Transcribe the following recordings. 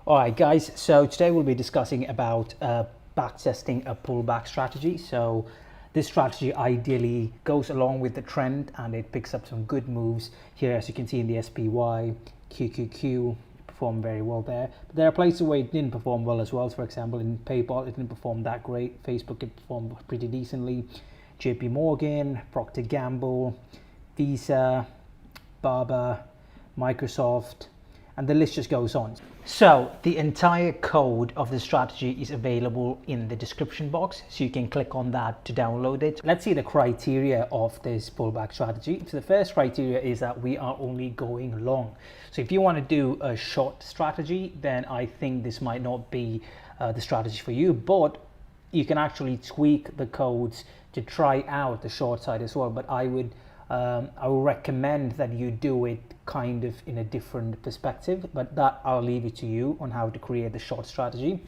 All right, guys, so today we'll be discussing about backtesting a pullback strategy. So this strategy ideally goes along with the trend and it picks up some good moves here, as you can see in the SPY, QQQ performed very well there. But there are places where it didn't perform well as well. So for example, in PayPal, it didn't perform that great. Facebook, it performed pretty decently. JP Morgan, Procter Gamble, Visa, Baba, Microsoft, and the list just goes on. So the entire code of the strategy is available in the description box, so you can click on that to download it. Let's see the criteria of this pullback strategy. So the first criteria is that we are only going long. So if you want to do a short strategy, then I think this might not be the strategy for you, but you can actually tweak the codes to try out the short side as well. But I would recommend that you do it kind of in a different perspective, but that I'll leave it to you on how to create the short strategy.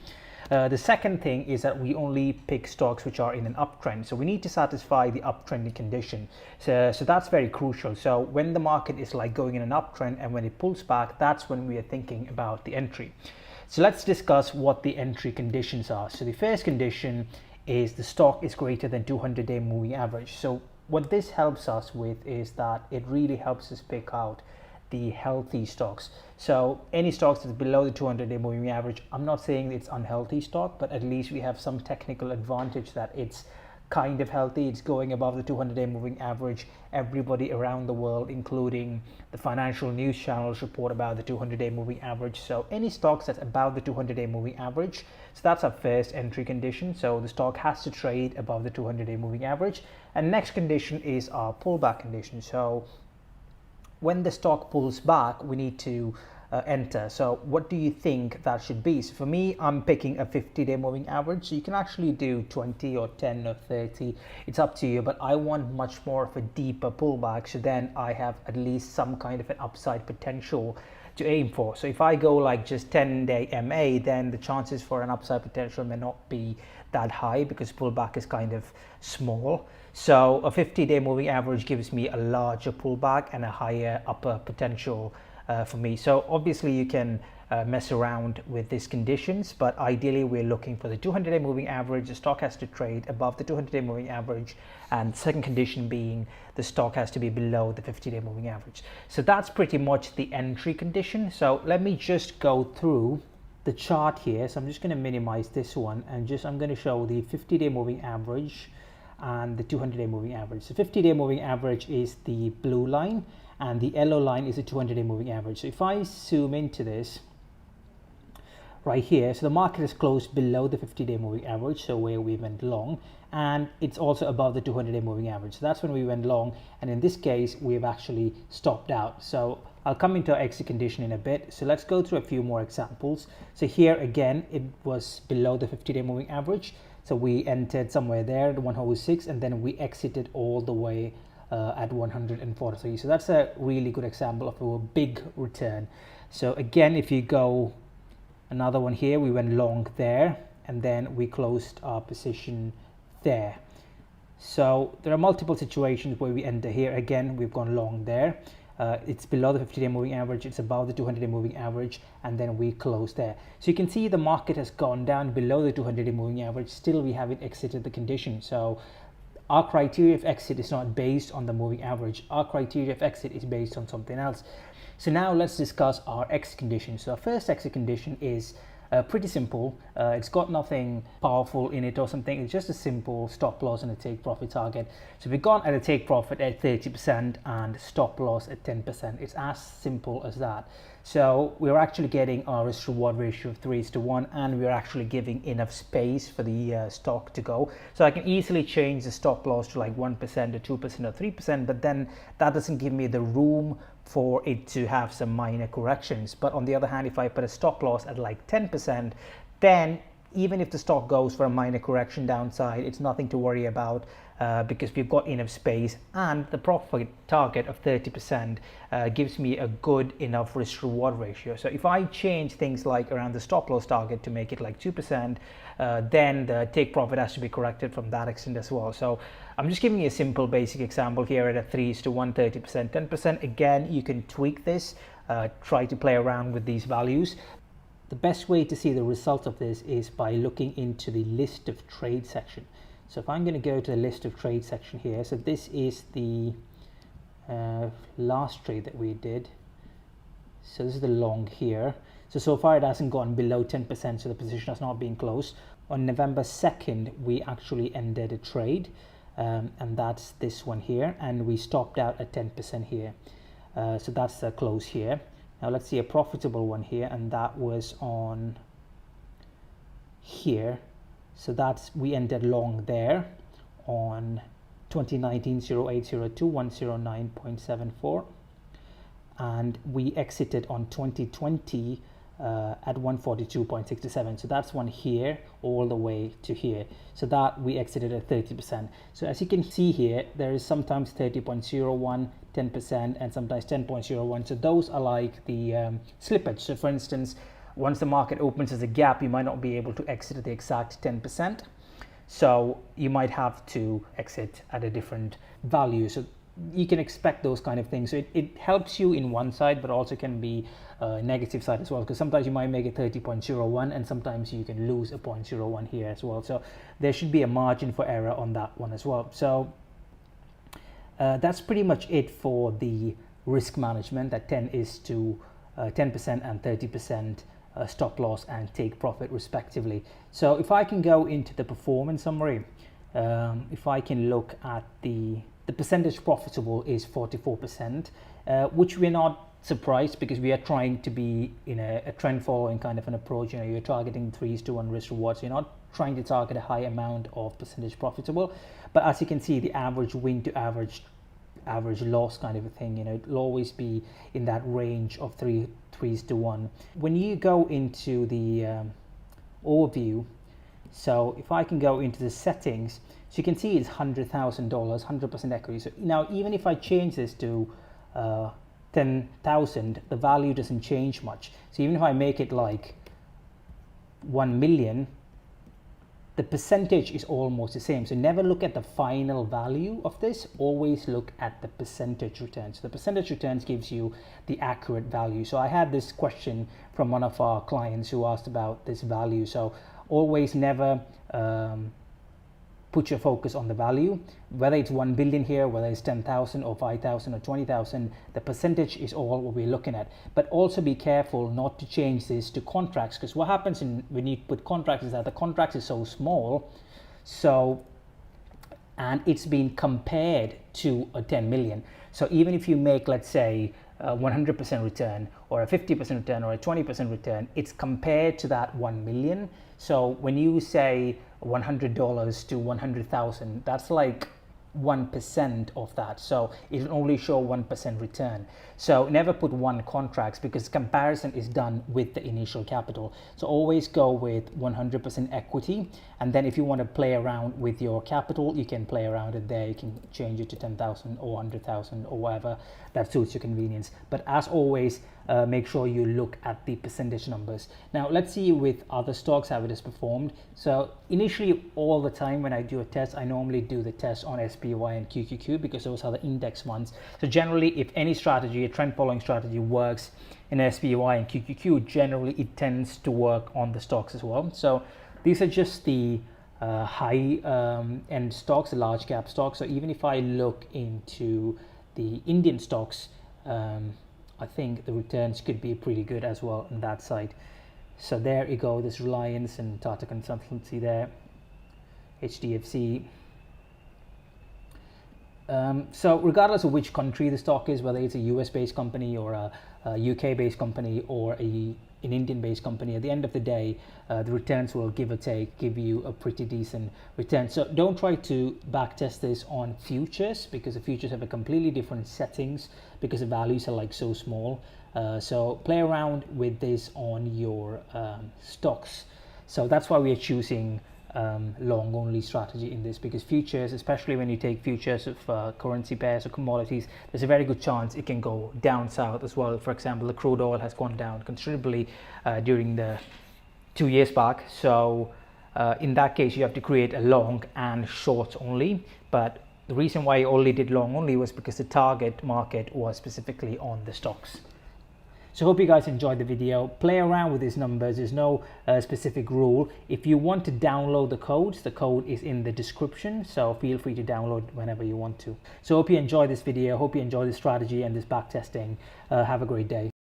The second thing is that we only pick stocks which are in an uptrend. So we need to satisfy the uptrending condition. So that's very crucial. So when the market is like going in an uptrend and when it pulls back, that's when we are thinking about the entry. So let's discuss what the entry conditions are. So the first condition is the stock is greater than 200-day moving average. So what this helps us with is that it really helps us pick out the healthy stocks. So any stocks that's below the 200-day moving average, I'm not saying it's unhealthy stock, but at least we have some technical advantage that it's kind of healthy. It's going above the 200-day moving average. Everybody around the world, including the financial news channels, report about the 200-day moving average. So any stocks that's above the 200-day moving average, so that's our first entry condition. So the stock has to trade above the 200-day moving average. And next condition is our pullback condition. So when the stock pulls back, we need to enter. So what do you think that should be? So for me, I'm picking a 50-day moving average. So you can actually do 20 or 10 or 30. It's up to you, but I want much more of a deeper pullback. So then I have at least some kind of an upside potential to aim for. So if I go like just 10-day MA, then the chances for an upside potential may not be that high because pullback is kind of small. So a 50-day moving average gives me a larger pullback and a higher upper potential for me. So obviously you can mess around with these conditions, but ideally we're looking for the 200-day moving average. The stock has to trade above the 200-day moving average, and second condition being the stock has to be below the 50-day moving average. So that's pretty much the entry condition. So let me just go through the chart here. So I'm just going to minimize this one and I'm going to show the 50-day moving average and the 200-day moving average. So 50-day moving average is the blue line and the yellow line is the 200-day moving average. So if I zoom into this right here, so the market is closed below the 50-day moving average, so where we went long, and it's also above the 200-day moving average. So that's when we went long, and in this case we've actually stopped out. So I'll come into our exit condition in a bit. So let's go through a few more examples. So here again, it was below the 50-day moving average. So we entered somewhere there at 106, and then we exited all the way at 143. So that's a really good example of a big return. So again, if you go another one here, we went long there, and then we closed our position there. So there are multiple situations where we enter here. Again, we've gone long there. It's below the 50-day moving average, it's above the 200-day moving average, and then we close there. So you can see the market has gone down below the 200-day moving average. Still, we haven't exited the condition. So our criteria of exit is not based on the moving average. Our criteria of exit is based on something else. So now let's discuss our exit condition. So our first exit condition is pretty simple. It's got nothing powerful in it or something. It's just a simple stop loss and a take profit target. So we've gone at a take profit at 30% and stop loss at 10%. It's as simple as that. So we're actually getting our risk reward ratio of 3:1, and we're actually giving enough space for the stock to go. So I can easily change the stop loss to like 1% or 2% or 3%, but then that doesn't give me the room for it to have some minor corrections. But on the other hand, if I put a stop loss at like 10%, then even if the stock goes for a minor correction downside, it's nothing to worry about because we've got enough space, and the profit target of 30% gives me a good enough risk reward ratio. So if I change things like around the stop loss target to make it like 2%, then the take profit has to be corrected from that extent as well. So I'm just giving you a simple basic example here at a 3:1, 30%, 10%. Again, you can tweak this, try to play around with these values. The best way to see the result of this is by looking into the list of trade section. So if I'm going to go to the list of trade section here, so this is the last trade that we did. So this is the long here. So far it hasn't gone below 10%, so the position has not been closed. On November 2nd, we actually ended a trade, and that's this one here, and we stopped out at 10% here. So that's the close here. Now let's see a profitable one here, and that was on here. So we ended long there on 2019-0802 109.74, and we exited on 2020 at 142.67. So that's one here all the way to here. So that we exited at 30%. So as you can see here, there is sometimes 30.01, 10%, and sometimes 10.01. So those are like the slippage. So for instance, once the market opens as a gap, you might not be able to exit at the exact 10%. So you might have to exit at a different value. So you can expect those kind of things. So it helps you in one side, but also can be a negative side as well, because sometimes you might make it 30.01 and sometimes you can lose a 0.01 here as well. So there should be a margin for error on that one as well. So that's pretty much it for the risk management. That 10% and 30% stop loss and take profit respectively. So if I can go into the performance summary, if I can look at the percentage profitable is 44%, which we're not surprised, because we are trying to be in a trend following kind of an approach. You know, you're targeting 3:1 risk reward, so you're not trying to target a high amount of percentage profitable. But as you can see, the average win to average loss kind of a thing, you know, it'll always be in that range of 3:1. When you go into the overview, so if I can go into the settings, so you can see it's $100,000, 100% equity. So now even if I change this to 10,000, the value doesn't change much. So even if I make it like 1 million, the percentage is almost the same. So never look at the final value of this, always look at the percentage returns. So the percentage returns gives you the accurate value. So I had this question from one of our clients who asked about this value. So always never put your focus on the value, whether it's 1 billion here, whether it's 10,000 or 5,000 or 20,000, the percentage is all what we're looking at. But also be careful not to change this to contracts, because what happens when you put contracts is that the contract is so small, and it's been compared to a 10 million. So even if you make, let's say, 100% return or a 50% return or a 20% return, it's compared to that 1 million. So when you say $100 to 100,000, that's like 1% of that. So it'll only show 1% return. So never put one contracts, because comparison is done with the initial capital. So always go with 100% equity. And then if you want to play around with your capital, you can play around it there. You can change it to 10,000 or 100,000 or whatever that suits your convenience. But as always, make sure you look at the percentage numbers. Now let's see with other stocks how it has performed. So initially, all the time when I do a test, I normally do the test on SPY and QQQ, because those are the index ones. So generally, if any strategy, a trend following strategy, works in SPY and QQQ, generally it tends to work on the stocks as well. So these are just the high end stocks, the large cap stocks. So even if I look into the Indian stocks, I think the returns could be pretty good as well on that side. So there you go, there's Reliance and Tata Consultancy there, HDFC. So regardless of which country the stock is, whether it's a US based company or a UK based company or an Indian based company, at the end of the day, the returns will give or take give you a pretty decent return. So don't try to backtest this on futures, because the futures have a completely different settings, because the values are like so small. So play around with this on your stocks. So that's why we are choosing long only strategy in this, because futures, especially when you take futures of currency pairs or commodities, there's a very good chance it can go down south as well. For example, the crude oil has gone down considerably during the 2 years back. So in that case, you have to create a long and short only. But the reason why I only did long only was because the target market was specifically on the stocks. So hope you guys enjoyed the video. Play around with these numbers. There's no specific rule. If you want to download the code is in the description, so feel free to download whenever you want to. So hope you enjoyed this video. Hope you enjoyed this strategy and this back testing. Have a great day.